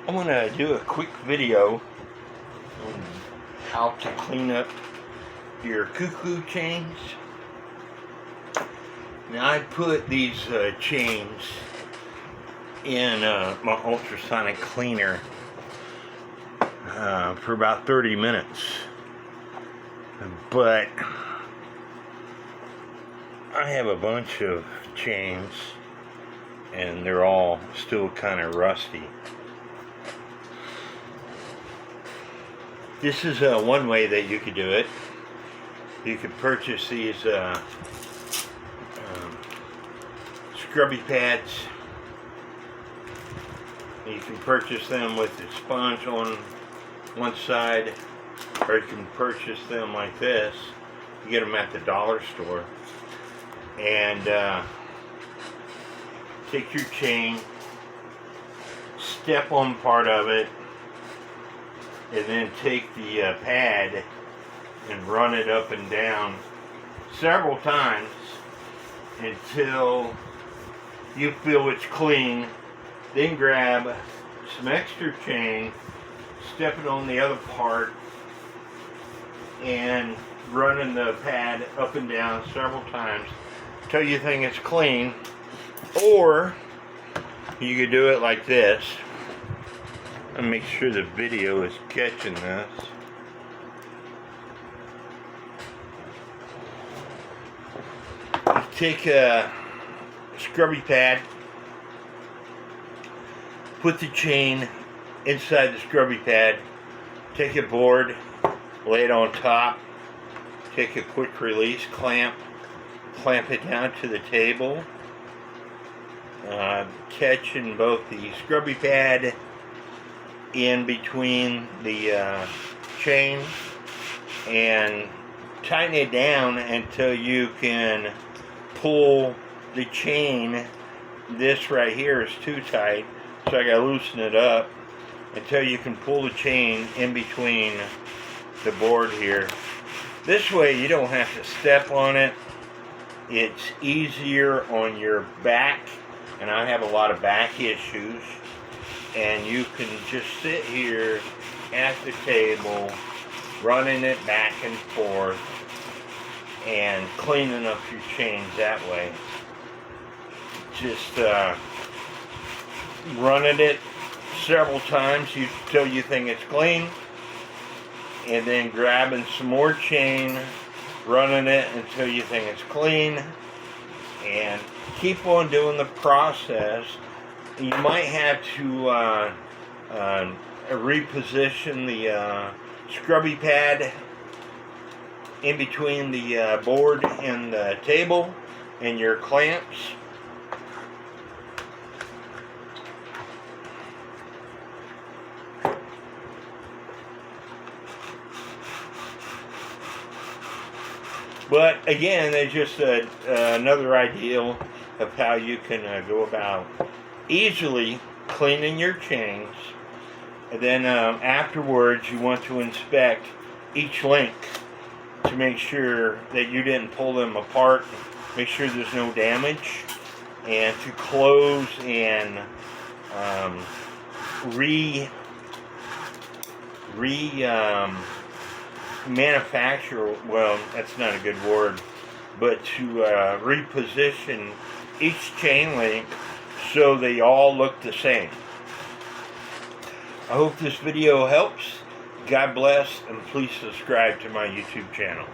I'm going to do a quick video on how to clean up your cuckoo chains. Now I put these chains in my ultrasonic cleaner for about 30 minutes, but I have a bunch of chains and they're all still kind of rusty. This is one way that you could do it. You could purchase these scrubby pads. You can purchase them with the sponge on one side, or you can purchase them like this. You get them at the dollar store. And take your chain, step on part of it, and then take the pad and run it up and down several times until you feel it's clean. Then grab some extra chain, step it on the other part, and running the pad up and down several times until you think it's clean. Or you could do it like this. And make sure the video is catching this. Take a scrubby pad, put the chain inside the scrubby pad, take a board, lay it on top, take a quick release clamp, clamp it down to the table, catching both the scrubby pad in between the chain, and tighten it down until you can pull the chain. This right here is too tight, so I gotta loosen it up until you can pull the chain in between the board here. This way you don't have to step on it. It's easier on your back, and I have a lot of back issues. And you can just sit here at the table, running it back and forth, and cleaning up your chains that way. Just running it several times until you think it's clean, and then grabbing some more chain, running it until you think it's clean, and keep on doing the process. You might have to reposition the scrubby pad in between the board and the table and your clamps. But again, there's just another idea of how you can go about easily cleaning your chains. And then afterwards you want to inspect each link to make sure that you didn't pull them apart, make sure there's no damage, and to close and manufacture, well, that's not a good word, but to reposition each chain link so they all look the same. I hope this video helps. God bless, and please subscribe to my YouTube channel.